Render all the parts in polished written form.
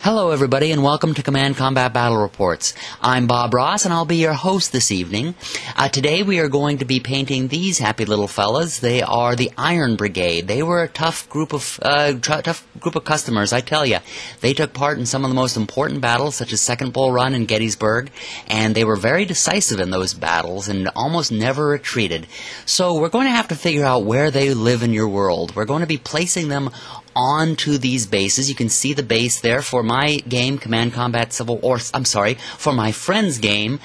Hello everybody and welcome to Command Combat Battle Reports. I'm Bob Ross and I'll be your host this evening. Today we are going to be painting these happy little fellas. They are the Iron Brigade. They were a tough group of customers, I tell you. They took part in some of the most important battles such as Second Bull Run and Gettysburg, and they were very decisive in those battles and almost never retreated. So we're going to have to figure out where they live in your world. We're going to be placing them onto these bases. You can see the base there for my game, Command Combat Civil War. I'm sorry, for my friend's game,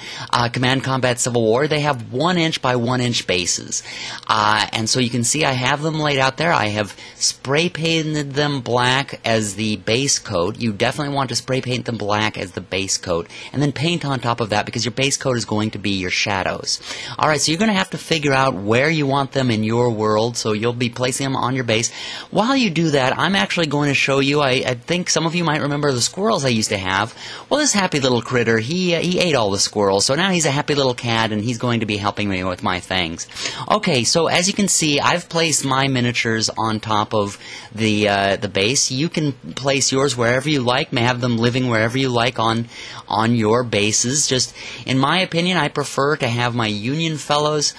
Command Combat Civil War. They have 1 inch by 1 inch bases. And so you can see I have them laid out there. I have spray painted them black as the base coat. You definitely want to spray paint them black as the base coat. And then paint on top of that because your base coat is going to be your shadows. Alright, so you're going to have to figure out where you want them in your world. So you'll be placing them on your base. While you do that, I'm actually going to show you, I think some of you might remember the squirrels I used to have. Well, this happy little critter, he ate all the squirrels, so now he's a happy little cat and he's going to be helping me with my things. Okay, so as you can see, I've placed my miniatures on top of the base. You can place yours wherever you like, may have them living wherever you like on your bases. Just, in my opinion, I prefer to have my Union fellows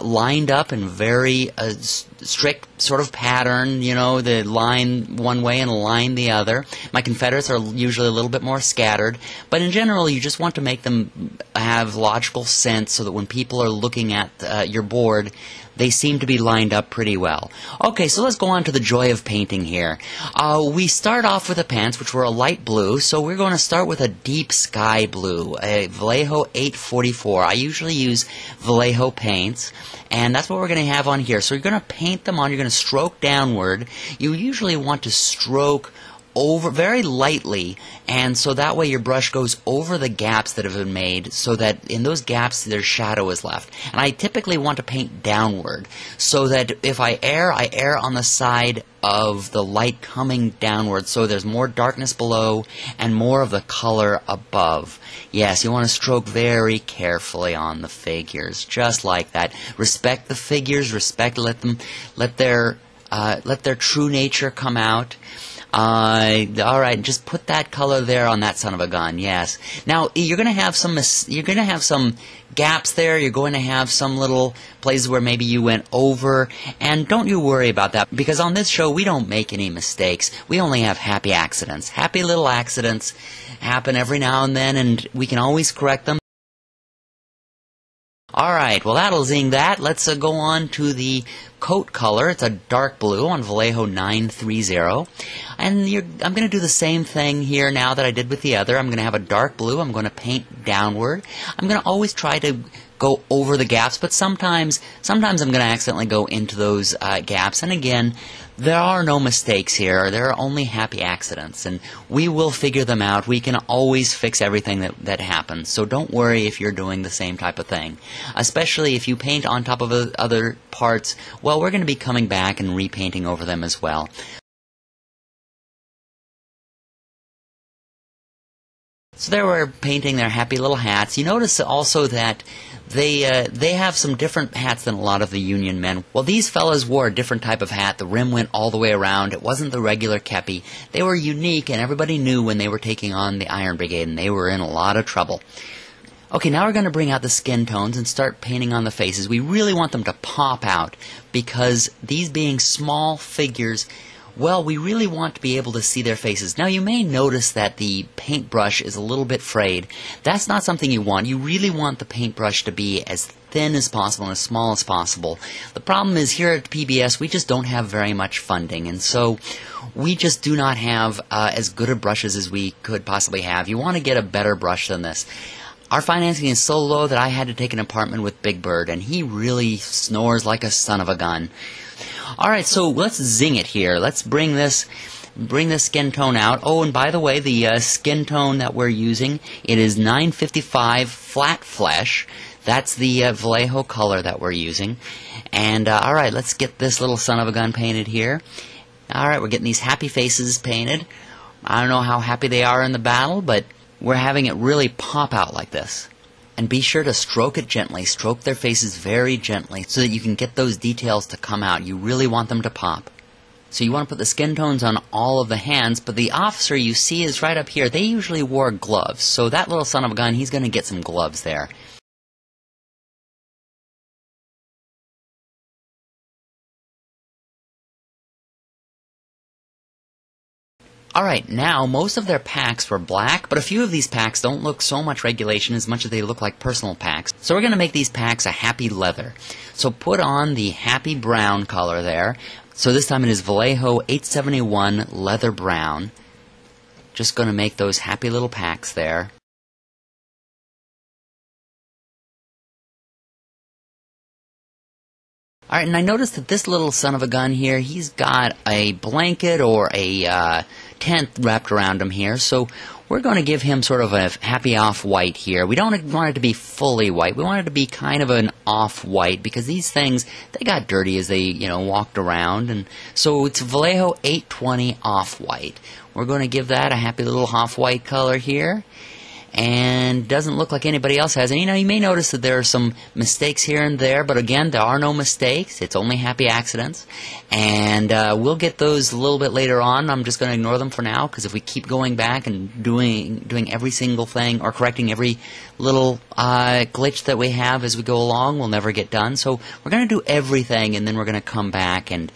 lined up in very strict sort of pattern, you know, the line one way and a line the other. My Confederates are usually a little bit more scattered, but in general you just want to make them have logical sense so that when people are looking at your board, they seem to be lined up pretty well. Okay, so let's go on to the joy of painting here. We start off with the pants, which were a light blue, so we're going to start with a deep sky blue, a Vallejo 844. I usually use Vallejo paints, and that's what we're going to have on here. So you're going to paint them on, you're going to stroke downward. You usually want to stroke over very lightly, and so that way your brush goes over the gaps that have been made so that in those gaps their shadow is left. And I typically want to paint downward so that if I err on the side of the light coming downward so there's more darkness below and more of the color above. Yes, you want to stroke very carefully on the figures, just like that. Respect the figures, let their true nature come out. Alright, just put that color there on that son of a gun, yes. Now, you're going to have some gaps there, you're going to have some little places where maybe you went over, and don't you worry about that, because on this show we don't make any mistakes. We only have happy accidents. Happy little accidents happen every now and then, and we can always correct them. Alright, well that'll zing that. Let's go on to the coat color. It's a dark blue on Vallejo 930. And I'm going to do the same thing here now that I did with the other. I'm going to have a dark blue. I'm going to paint downward. I'm going to always try to go over the gaps, but sometimes I'm going to accidentally go into those gaps. And again, there are no mistakes here. There are only happy accidents, and we will figure them out. We can always fix everything that happens, so don't worry if you're doing the same type of thing. Especially if you paint on top of other parts, well, we're going to be coming back and repainting over them as well. So there we're painting their happy little hats. You notice also that they have some different hats than a lot of the Union men. Well, these fellas wore a different type of hat. The rim went all the way around. It wasn't the regular kepi. They were unique, and everybody knew when they were taking on the Iron Brigade, and they were in a lot of trouble. Okay, now we're going to bring out the skin tones and start painting on the faces. We really want them to pop out because these being small figures, well, we really want to be able to see their faces. Now, you may notice that the paintbrush is a little bit frayed. That's not something you want. You really want the paintbrush to be as thin as possible and as small as possible. The problem is here at PBS, we just don't have very much funding, and so we just do not have as good of brushes as we could possibly have. You want to get a better brush than this. Our financing is so low that I had to take an apartment with Big Bird, and he really snores like a son of a gun. Alright, so let's zing it here. Let's bring this skin tone out. Oh, and by the way, the skin tone that we're using, it is 955 flat flesh. That's the Vallejo color that we're using. And, alright, let's get this little son of a gun painted here. Alright, we're getting these happy faces painted. I don't know how happy they are in the battle, but we're having it really pop out like this. And be sure to stroke it gently. Stroke their faces very gently so that you can get those details to come out. You really want them to pop. So you want to put the skin tones on all of the hands, but the officer you see is right up here. They usually wore gloves, so that little son of a gun, he's going to get some gloves there. Alright, now most of their packs were black, but a few of these packs don't look so much regulation as much as they look like personal packs. So we're going to make these packs a happy leather. So put on the happy brown color there. So this time it is Vallejo 871 leather brown. Just going to make those happy little packs there. Alright, and I noticed that this little son of a gun here, he's got a blanket or a tent wrapped around him here, so we're going to give him sort of a happy off-white here. We don't want it to be fully white. We want it to be kind of an off-white, because these things, they got dirty as they, walked around, and so it's Vallejo 820 off-white. We're going to give that a happy little off-white color here. And doesn't look like anybody else has any. You may notice that there are some mistakes here and there, but again, there are no mistakes. It's only happy accidents. And we'll get those a little bit later on. I'm just going to ignore them for now, because if we keep going back and doing every single thing, or correcting every little glitch that we have as we go along, we'll never get done. So we're going to do everything, and then we're going to come back and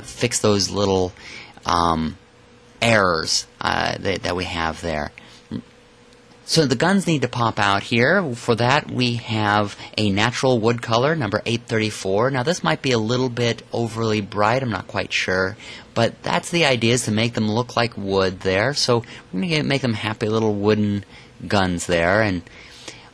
fix those little errors that we have there. So the guns need to pop out here. For that, we have a natural wood color, number 834. Now this might be a little bit overly bright, I'm not quite sure, but that's the idea, is to make them look like wood there. So we're going to make them happy little wooden guns there. And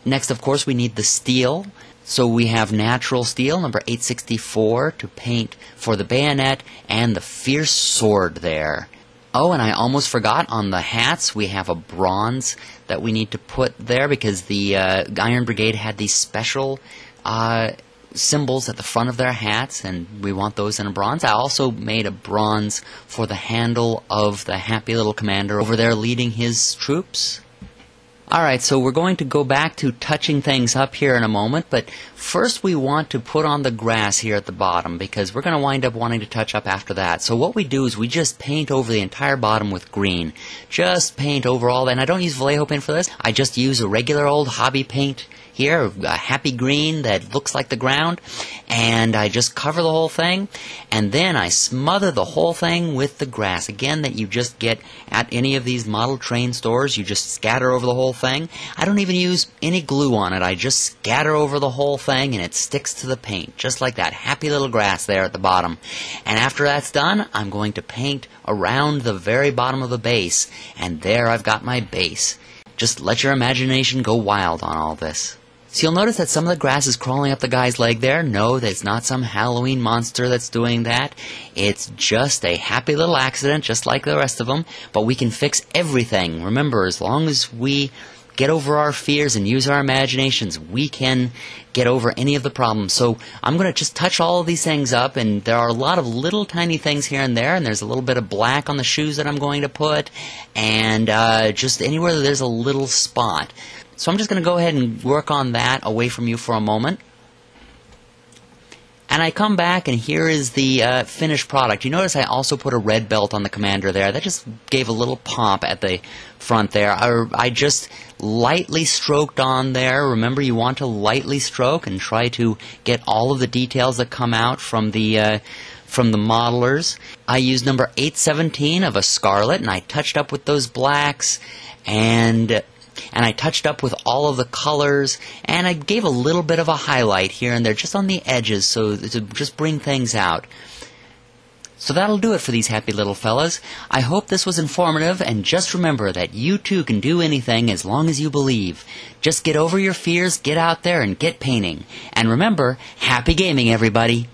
next, of course, we need the steel. So we have natural steel, number 864, to paint for the bayonet and the fierce sword there. Oh, and I almost forgot, on the hats we have a bronze that we need to put there, because the Iron Brigade had these special symbols at the front of their hats, and we want those in a bronze. I also made a bronze for the handle of the happy little commander over there leading his troops. Alright, so we're going to go back to touching things up here in a moment, but first we want to put on the grass here at the bottom, because we're going to wind up wanting to touch up after that. So what we do is we just paint over the entire bottom with green. Just paint over all that, and I don't use Vallejo paint for this. I just use a regular old hobby paint here, a happy green that looks like the ground, and I just cover the whole thing, and then I smother the whole thing with the grass. Again, that you just get at any of these model train stores. You just scatter over the whole thing. I don't even use any glue on it. I just scatter over the whole thing, and it sticks to the paint, just like that happy little grass there at the bottom. And after that's done, I'm going to paint around the very bottom of the base, and there I've got my base. Just let your imagination go wild on all this. So you'll notice that some of the grass is crawling up the guy's leg there. No, that's not some Halloween monster that's doing that. It's just a happy little accident, just like the rest of them. But we can fix everything. Remember, as long as we get over our fears and use our imaginations, we can get over any of the problems. So I'm going to just touch all of these things up, and there are a lot of little tiny things here and there's a little bit of black on the shoes that I'm going to put, and just anywhere that there's a little spot. So I'm just going to go ahead and work on that away from you for a moment. And I come back, and here is the finished product. You notice I also put a red belt on the commander there. That just gave a little pop at the front there. I just lightly stroked on there. Remember, you want to lightly stroke and try to get all of the details that come out from the modelers. I used number 817 of a scarlet, and I touched up with those blacks, and I touched up with all of the colors, and I gave a little bit of a highlight here and there just on the edges, so to just bring things out. So that'll do it for these happy little fellas. I hope this was informative, and just remember that you too can do anything as long as you believe. Just get over your fears, get out there, and get painting. And remember, happy gaming, everybody!